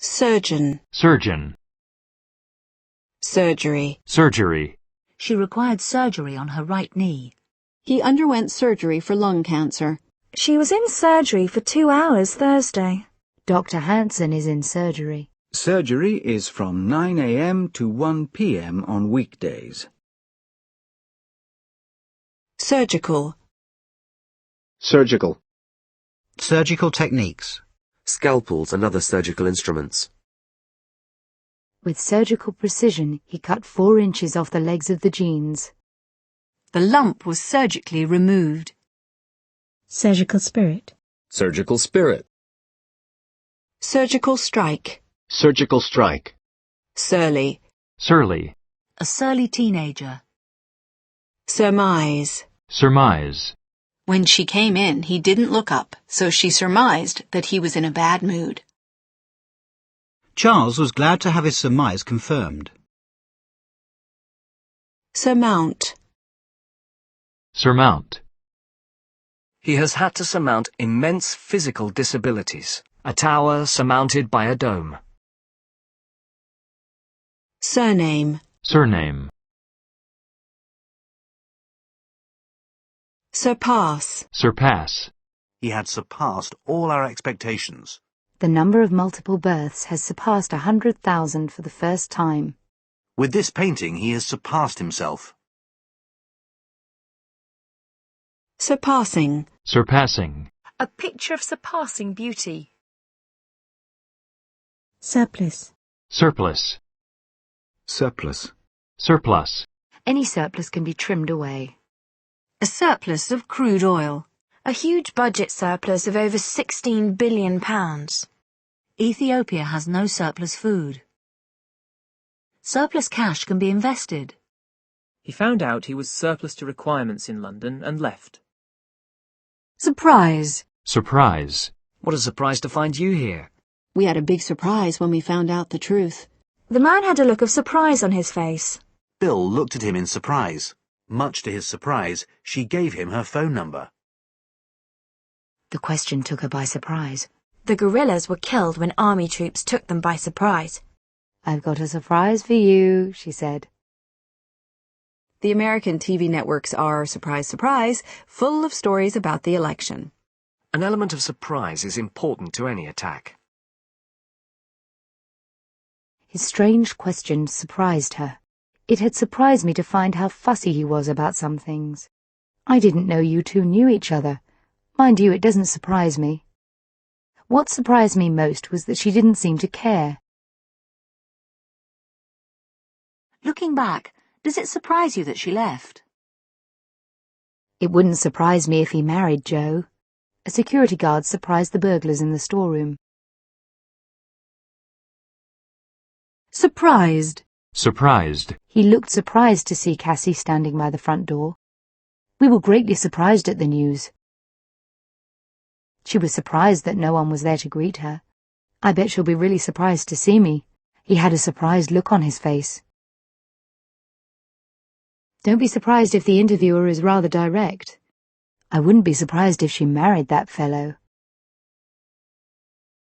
Surgeon. Surgeon. Surgery. Surgery. She required surgery on her right knee. He underwent surgery for lung cancer. She was in surgery for 2 hours Thursday. Dr. Hansen is in surgery. Surgery is from 9 a.m. to 1 p.m. on weekdays. Surgical. Surgical. Surgical techniques. Scalpels and other surgical instruments. With surgical precision, he cut 4 inches off the legs of the jeans. The lump was surgically removed. Surgical spirit. Surgical spirit. Surgical strike. Surgical strike. Surly. Surly. A surly teenager. Surmise. Surmise. When she came in, he didn't look up, so she surmised that he was in a bad mood. Charles was glad to have his surmise confirmed. Surmount. Surmount. He has had to surmount immense physical disabilities. A tower surmounted by a dome. Surname. Surname. Surpass. Surpass. He had surpassed all our expectations. The number of multiple births has surpassed 100,000 for the first time. With this painting, he has surpassed himself. Surpassing. Surpassing. A picture of surpassing beauty. Surplus. Surplus. Surplus. Surplus. Any surplus can be trimmed away. A surplus of crude oil. A huge budget surplus of over £16 billion. Ethiopia has no surplus food. Surplus cash can be invested. He found out he was surplus to requirements in London and left. Surprise. Surprise. What a surprise to find you here. We had a big surprise when we found out the truth. The man had a look of surprise on his face. Bill looked at him in surprise. Much to his surprise, she gave him her phone number. The question took her by surprise. The guerrillas were killed when army troops took them by surprise. I've got a surprise for you, she said. The American TV networks are, surprise, surprise, full of stories about the election. An element of surprise is important to any attack. His strange question surprised her. It had surprised me to find how fussy he was about some things. I didn't know you two knew each other. Mind you, it doesn't surprise me. What surprised me most was that she didn't seem to care. Looking back, does it surprise you that she left? It wouldn't surprise me if he married Jo. A security guard surprised the burglars in the storeroom. Surprised. Surprised. He looked surprised to see Cassie standing by the front door. We were greatly surprised at the news. She was surprised that no one was there to greet her. I bet she'll be really surprised to see me. He had a surprised look on his face. Don't be surprised if the interviewer is rather direct. I wouldn't be surprised if she married that fellow.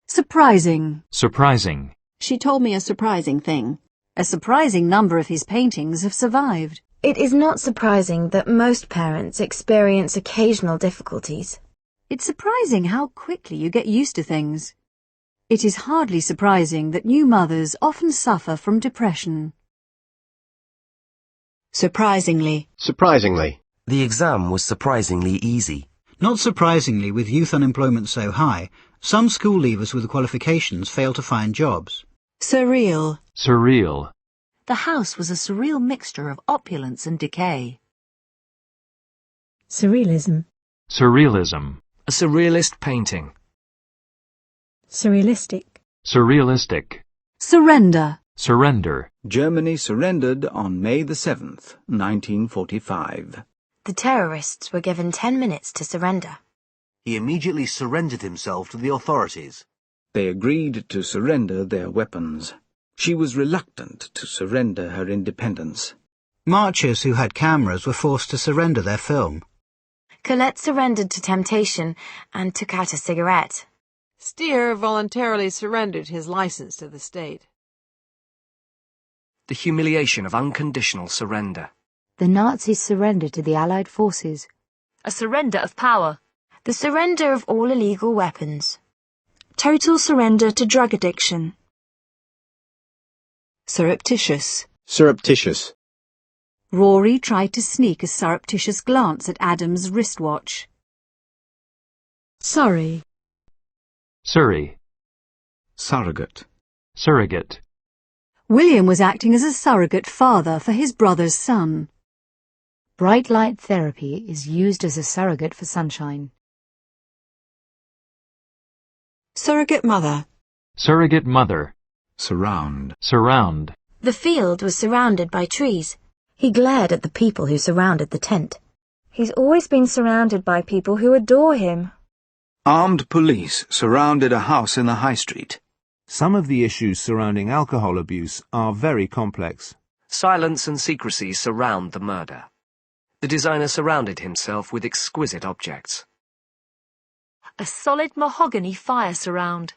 Surprising. Surprising. She told me a surprising thing. A surprising number of his paintings have survived. It is not surprising that most parents experience occasional difficulties. It's surprising how quickly you get used to things. It is hardly surprising that new mothers often suffer from depression. Surprisingly. Surprisingly. The exam was surprisingly easy. Not surprisingly, with youth unemployment so high, some school leavers with qualifications fail to find jobs. Surreal. Surreal. The house was a surreal mixture of opulence and decay. Surrealism. Surrealism. A surrealist painting. Surrealistic. Surrealistic. Surrender. Surrender. Germany surrendered on May the 7th, 1945. The terrorists were given 10 minutes to surrender. He immediately surrendered himself to the authorities. They agreed to surrender their weapons. She was reluctant to surrender her independence. Marchers who had cameras were forced to surrender their film. Colette surrendered to temptation and took out a cigarette. Steer voluntarily surrendered his license to the state. The humiliation of unconditional surrender. The Nazis surrendered to the Allied forces. A surrender of power. The surrender of all illegal weapons. Total surrender to drug addiction. Surreptitious. Surreptitious. Rory tried to sneak a surreptitious glance at Adam's wristwatch. Surrey. Surrey. Surrogate. Surrogate. William was acting as a surrogate father for his brother's son. Bright light therapy is used as a surrogate for sunshine. Surrogate mother. Surrogate mother. Surround. Surround. The field was surrounded by trees. He glared at the people who surrounded the tent. He's always been surrounded by people who adore him. Armed police surrounded a house in the high street. Some of the issues surrounding alcohol abuse are very complex. Silence and secrecy surround the murder. The designer surrounded himself with exquisite objects. A solid mahogany fire surround.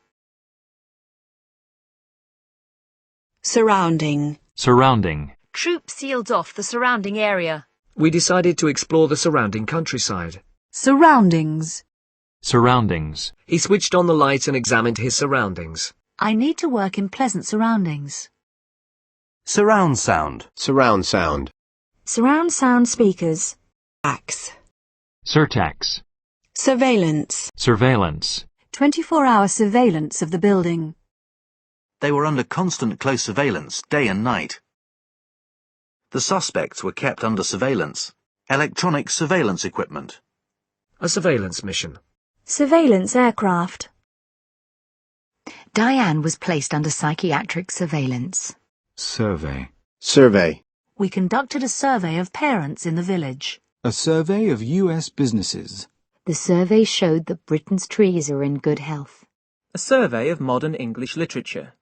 Surrounding. Surrounding. Troops sealed off the surrounding area. We decided to explore the surrounding countryside. Surroundings. Surroundings. He switched on the light and examined his surroundings. I need to work in pleasant surroundings. Surround sound. Surround sound. Surround sound speakers. Axe. Surtax. Surveillance. Surveillance. 24-hour surveillance of the building. They were under constant close surveillance, day and night. The suspects were kept under surveillance. Electronic surveillance equipment. A surveillance mission. Surveillance aircraft. Diane was placed under psychiatric surveillance. Survey. Survey. We conducted a survey of parents in the village. A survey of U.S. businesses. The survey showed that Britain's trees are in good health. A survey of modern English literature.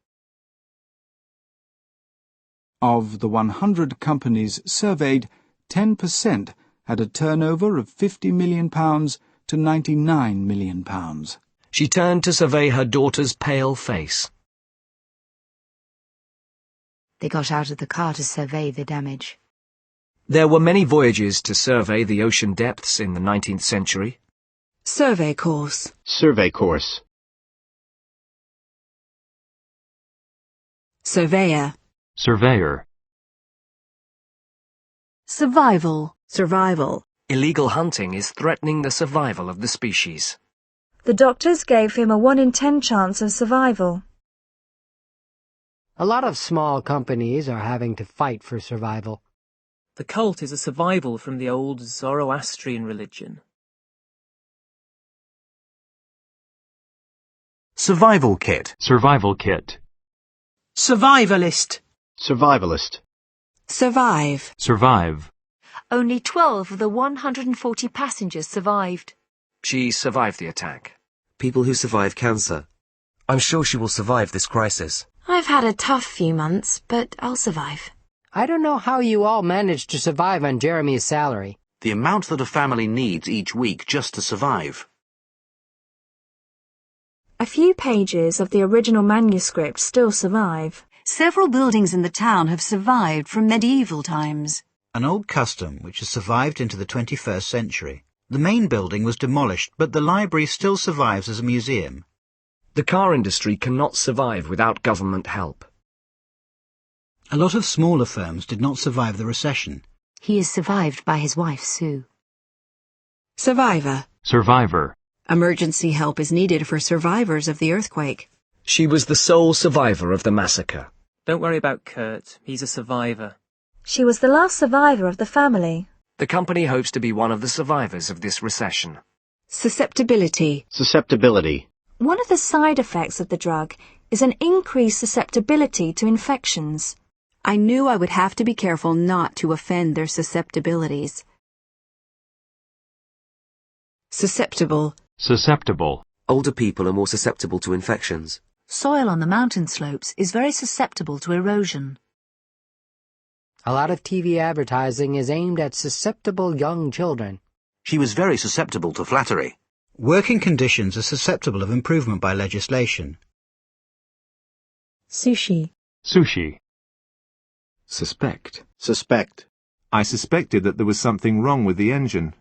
Of the 100 companies surveyed, 10% had a turnover of £50 million to £99 million. She turned to survey her daughter's pale face. They got out of the car to survey the damage. There were many voyages to survey the ocean depths in the 19th century. Survey course. Survey course. Surveyor. Surveyor. Survival. Survival. Illegal hunting is threatening the survival of the species. The doctors gave him a 1 in 10 chance of survival. A lot of small companies are having to fight for survival. The cult is a survival from the old Zoroastrian religion. Survival kit. Survival kit. Survivalist. Survivalist. Survive. Survive. Only 12 of the 140 passengers survived. She survived the attack. People who survive cancer. I'm sure she will survive this crisis. I've had a tough few months, but I'll survive. I don't know how you all managed to survive on Jeremy's salary. The amount that a family needs each week just to survive. A few pages of the original manuscript still survive. Several buildings in the town have survived from medieval times. An old custom which has survived into the 21st century. The main building was demolished, but the library still survives as a museum. The car industry cannot survive without government help. A lot of smaller firms did not survive the recession. He is survived by his wife, Sue. Survivor. Survivor. Emergency help is needed for survivors of the earthquake. She was the sole survivor of the massacre. Don't worry about Kurt. He's a survivor. She was the last survivor of the family. The company hopes to be one of the survivors of this recession. Susceptibility. Susceptibility. One of the side effects of the drug is an increased susceptibility to infections. I knew I would have to be careful not to offend their susceptibilities. Susceptible. Susceptible. Older people are more susceptible to infections. Soil on the mountain slopes is very susceptible to erosion. A lot of TV advertising is aimed at susceptible young children. She was very susceptible to flattery. Working conditions are susceptible of improvement by legislation. Sushi. Sushi. Suspect. Suspect. I suspected that there was something wrong with the engine.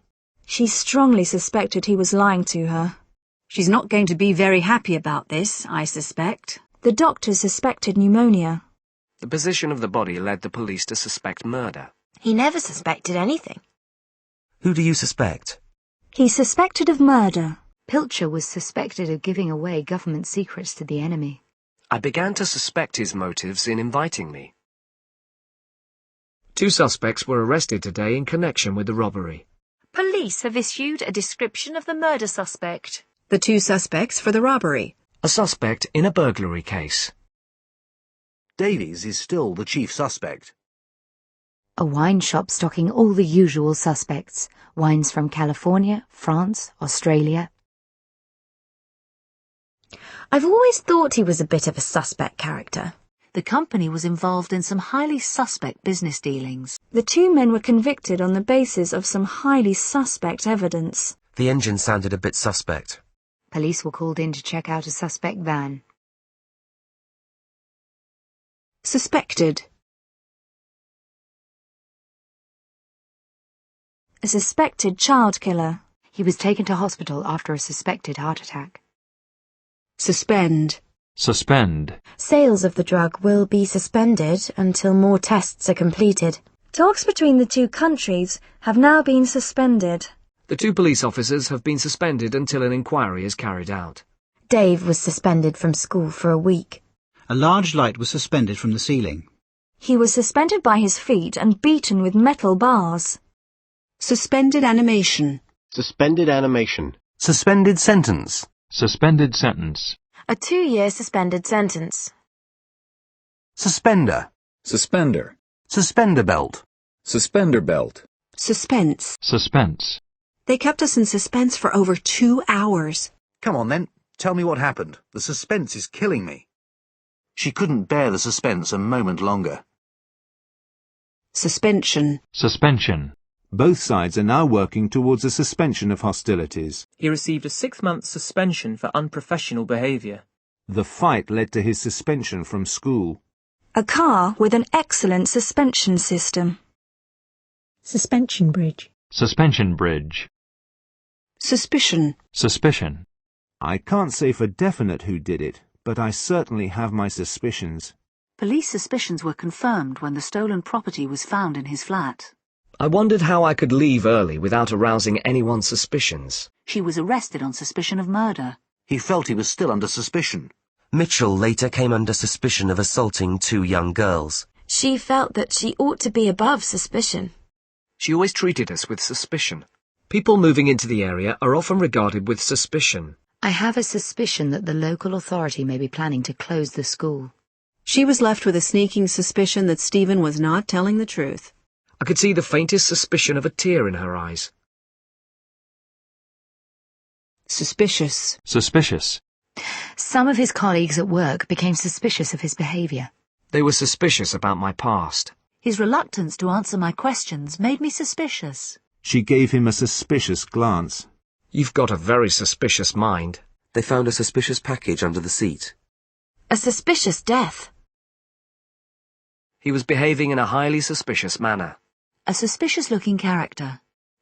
She strongly suspected he was lying to her. She's not going to be very happy about this, I suspect. The doctor suspected pneumonia. The position of the body led the police to suspect murder. He never suspected anything. Who do you suspect? He suspected of murder. Pilcher was suspected of giving away government secrets to the enemy. I began to suspect his motives in inviting me. 2 suspects were arrested today in connection with the robbery. Police have issued a description of the murder suspect. The 2 suspects for the robbery. A suspect in a burglary case. Davies is still the chief suspect. A wine shop stocking all the usual suspects. Wines from California, France, Australia. I've always thought he was a bit of a suspect character. The company was involved in some highly suspect business dealings. The 2 men were convicted on the basis of some highly suspect evidence. The engine sounded a bit suspect. Police were called in to check out a suspect van. Suspected. A suspected child killer. He was taken to hospital after a suspected heart attack. Suspend. Suspend. Sales of the drug will be suspended until more tests are completed. Talks between the 2 countries have now been suspended. The 2 police officers have been suspended until an inquiry is carried out. Dave was suspended from school for a week. A large light was suspended from the ceiling. He was suspended by his feet and beaten with metal bars. Suspended animation. Suspended animation. Suspended sentence. Suspended sentence. A 2-year suspended sentence. Suspender. Suspender. Suspender belt. Suspender belt. Suspense. Suspense. They kept us in suspense for over 2 hours. Come on then, tell me what happened. The suspense is killing me. She couldn't bear the suspense a moment longer. Suspension. Suspension. Both sides are now working towards a suspension of hostilities. He received a 6-month suspension for unprofessional behaviour. The fight led to his suspension from school. A car with an excellent suspension system. Suspension bridge. Suspension bridge. Suspicion. Suspicion. I can't say for definite who did it, but I certainly have my suspicions. Police suspicions were confirmed when the stolen property was found in his flat. I wondered how I could leave early without arousing anyone's suspicions. She was arrested on suspicion of murder. He felt he was still under suspicion. Mitchell later came under suspicion of assaulting 2 young girls. She felt that she ought to be above suspicion. She always treated us with suspicion. People moving into the area are often regarded with suspicion. I have a suspicion that the local authority may be planning to close the school. She was left with a sneaking suspicion that Stephen was not telling the truth. I could see the faintest suspicion of a tear in her eyes. Suspicious. Suspicious. Some of his colleagues at work became suspicious of his behaviour. They were suspicious about my past. His reluctance to answer my questions made me suspicious. She gave him a suspicious glance. You've got a very suspicious mind. They found a suspicious package under the seat. A suspicious death. He was behaving in a highly suspicious manner. A suspicious-looking character.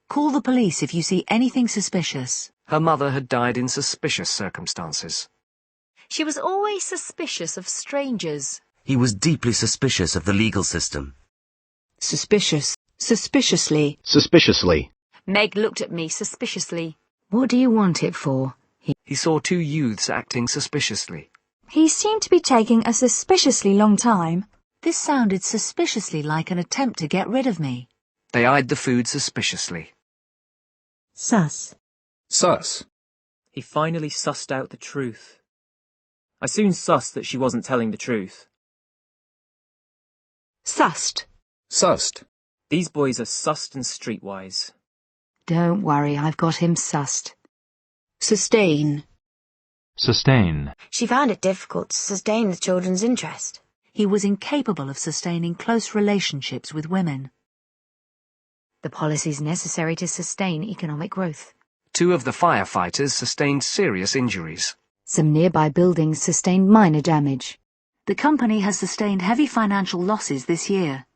Call the police if you see anything suspicious. Her mother had died in suspicious circumstances. She was always suspicious of strangers. He was deeply suspicious of the legal system. Suspicious. Suspiciously. Suspiciously. Meg looked at me suspiciously. What do you want it for? He saw 2 youths acting suspiciously. He seemed to be taking a suspiciously long time. This sounded suspiciously like an attempt to get rid of me. They eyed the food suspiciously. Sus. Sus. He finally sussed out the truth. I soon sussed that she wasn't telling the truth. Sussed. Sussed. These boys are sussed and streetwise. Don't worry, I've got him sussed. Sustain. Sustain. She found it difficult to sustain the children's interest. He was incapable of sustaining close relationships with women. The policies necessary to sustain economic growth. 2 of the firefighters sustained serious injuries. Some nearby buildings sustained minor damage. The company has sustained heavy financial losses this year.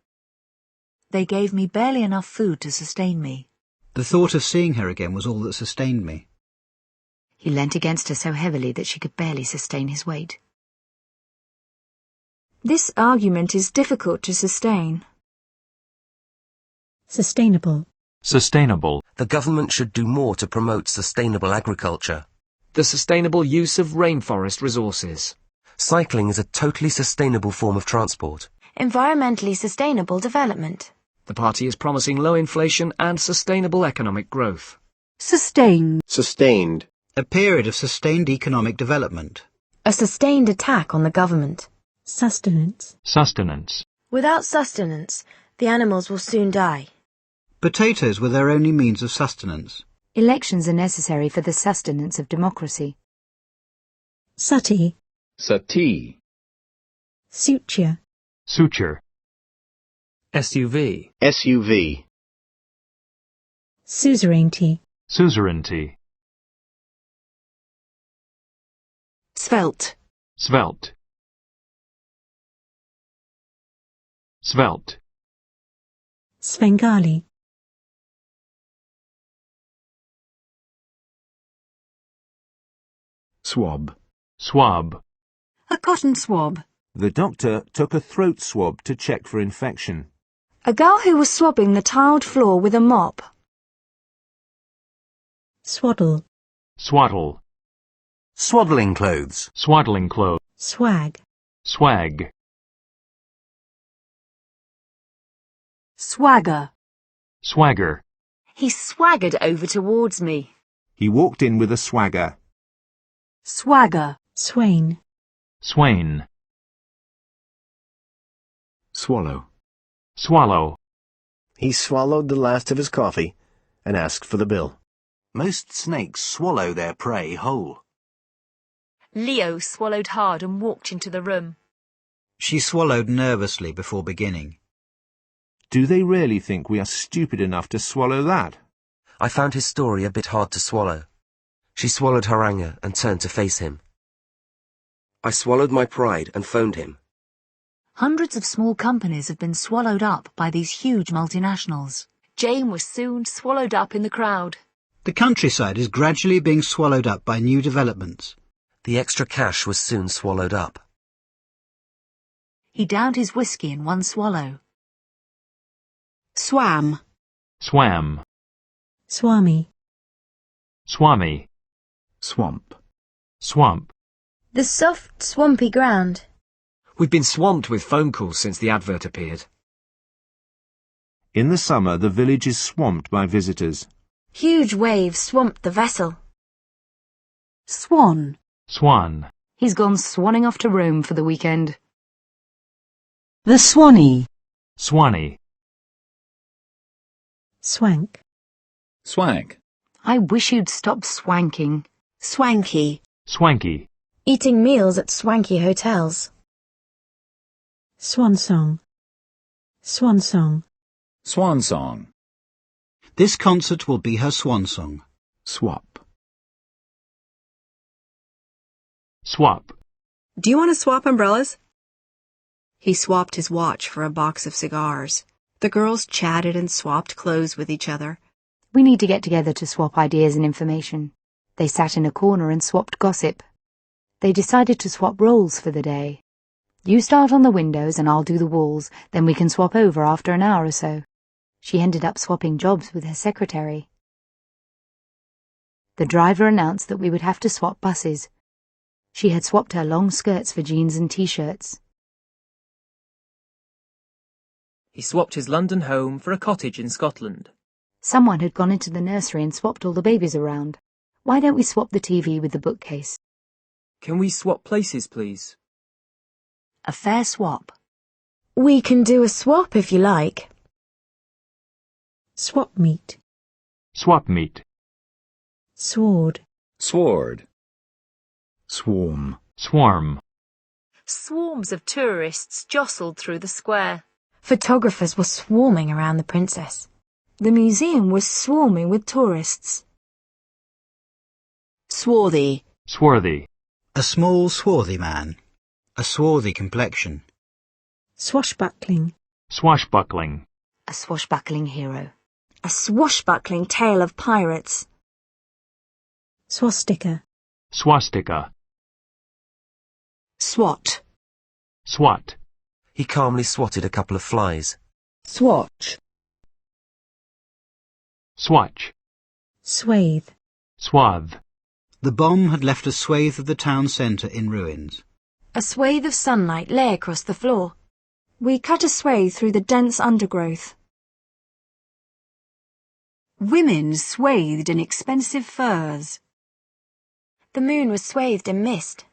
They gave me barely enough food to sustain me. The thought of seeing her again was all that sustained me. He leant against her so heavily that she could barely sustain his weight. This argument is difficult to sustain. Sustainable. Sustainable. The government should do more to promote sustainable agriculture. The sustainable use of rainforest resources. Cycling is a totally sustainable form of transport. Environmentally sustainable development. The party is promising low inflation and sustainable economic growth. Sustain. Sustained. A period of sustained economic development. A sustained attack on the government. Sustenance. Sustenance. Without sustenance, the animals will soon die. Potatoes were their only means of sustenance. Elections are necessary for the sustenance of democracy. Sati. Sati. Suture. Suture. SUV. SUV. Suzerainty. Suzerainty. Svelte. Svelte. Svelte. Svengali. Swab. Swab. A cotton swab. The doctor took a throat swab to check for infection. A girl who was swabbing the tiled floor with a mop. Swaddle. Swaddle. Swaddling clothes. Swaddling clothes. Swag. Swag. Swagger. Swagger. He swaggered over towards me. He walked in with a swagger. Swagger. Swain. Swain. Swallow. Swallow. He swallowed the last of his coffee and asked for the bill. Most snakes swallow their prey whole. Leo swallowed hard and walked into the room. She swallowed nervously before beginning. Do they really think we are stupid enough to swallow that? I found his story a bit hard to swallow. She swallowed her anger and turned to face him. I swallowed my pride and phoned him. Hundreds of small companies have been swallowed up by these huge multinationals. Jane was soon swallowed up in the crowd. The countryside is gradually being swallowed up by new developments. The extra cash was soon swallowed up. He downed his whiskey in one swallow. Swam. Swam. Swami. Swami. Swamp. Swamp. The soft, swampy ground. We've been swamped with phone calls since the advert appeared. In the summer, the village is swamped by visitors. Huge waves swamped the vessel. Swan. Swan. He's gone swanning off to Rome for the weekend. The Swanee. Swanee. Swank. Swank. I wish you'd stop swanking. Swanky. Swanky. Eating meals at swanky hotels. Swan song. Swan song. Swan song. This concert will be her swan song. Swap. Swap. Do you want to swap umbrellas? He swapped his watch for a box of cigars. The girls chatted and swapped clothes with each other. We need to get together to swap ideas and information. They sat in a corner and swapped gossip. They decided to swap roles for the day. You start on the windows and I'll do the walls, then we can swap over after an hour or so. She ended up swapping jobs with her secretary. The driver announced that we would have to swap buses. She had swapped her long skirts for jeans and t-shirts. He swapped his London home for a cottage in Scotland. Someone had gone into the nursery and swapped all the babies around. Why don't we swap the TV with the bookcase? Can we swap places, please? A fair swap. We can do a swap if you like. Swap meet. Swap meet. Sword. Sword. Swarm. Swarm. Swarms of tourists jostled through the square. Photographers were swarming around the princess. The museum was swarming with tourists. Swarthy. Swarthy. A small, swarthy man. A swarthy complexion. Swashbuckling. Swashbuckling. A swashbuckling hero. A swashbuckling tale of pirates. Swastika. Swastika. Swat. Swat. He calmly swatted a couple of flies. Swatch. Swatch. Swathe. Swath. The bomb had left a swathe of the town centre in ruins. A swathe of sunlight lay across the floor. We cut a swathe through the dense undergrowth. Women swathed in expensive furs. The moon was swathed in mist.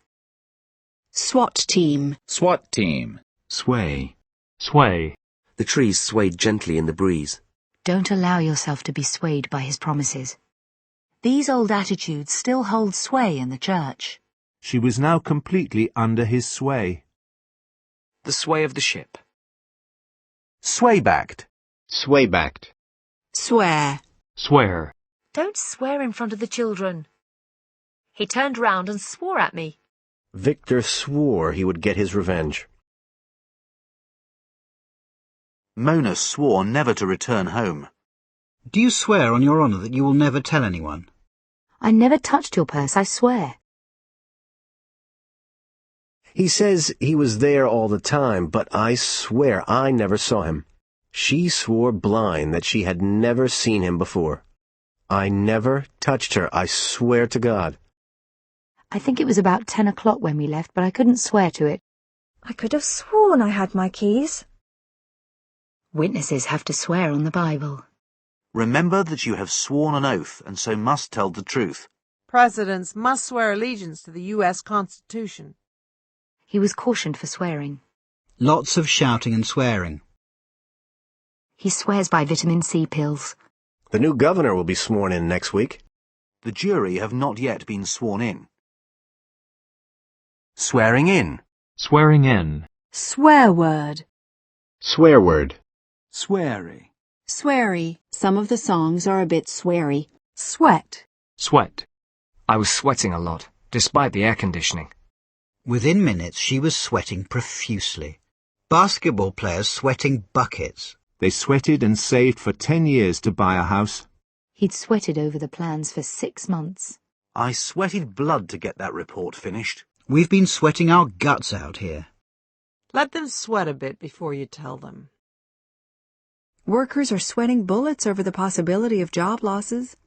SWAT team. SWAT team. Sway. Sway. The trees swayed gently in the breeze. Don't allow yourself to be swayed by his promises. These old attitudes still hold sway in the church. She was now completely under his sway. The sway of the ship. Sway-backed. Sway-backed. Swear. Swear. Don't swear in front of the children. He turned round and swore at me. Victor swore he would get his revenge. Mona swore never to return home. Do you swear on your honour that you will never tell anyone? I never touched your purse, I swear. He says he was there all the time, but I swear I never saw him. She swore blind that she had never seen him before. I never touched her, I swear to God. I think it was about 10 o'clock when we left, but I couldn't swear to it. I could have sworn I had my keys. Witnesses have to swear on the Bible. Remember that you have sworn an oath and so must tell the truth. Presidents must swear allegiance to the U.S. Constitution. He was cautioned for swearing. Lots of shouting and swearing. He swears by vitamin C pills. The new governor will be sworn in next week. The jury have not yet been sworn in. Swearing in. Swearing in. Swear word. Swear word. Sweary. Sweary. Some of the songs are a bit sweary. Sweat. Sweat. I was sweating a lot, despite the air conditioning. Within minutes she was sweating profusely. Basketball players sweating buckets. They sweated and saved for 10 years to buy a house. He'd sweated over the plans for 6 months. I sweated blood to get that report finished. We've been sweating our guts out here. Let them sweat a bit before you tell them. Workers are sweating bullets over the possibility of job losses.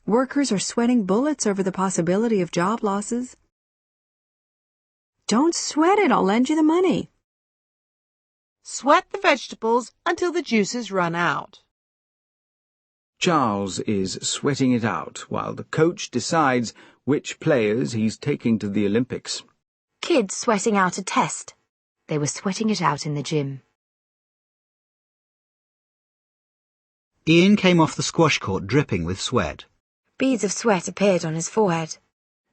Workers are sweating bullets over the possibility of job losses. Don't sweat it, I'll lend you the money. Sweat the vegetables until the juices run out. Charles is sweating it out while the coach decides which players he's taking to the Olympics. Kids sweating out a test. They were sweating it out in the gym. Ian came off the squash court dripping with sweat. Beads of sweat appeared on his forehead.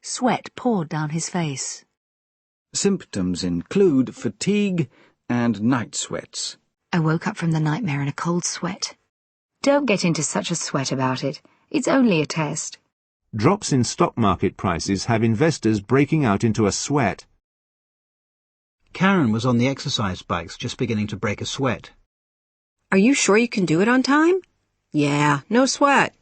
Sweat poured down his face. Symptoms include fatigue and night sweats. I woke up from the nightmare in a cold sweat. Don't get into such a sweat about it. It's only a test. Drops in stock market prices have investors breaking out into a sweat. Karen was on the exercise bikes just beginning to break a sweat. Are you sure you can do it on time? Yeah, no sweat.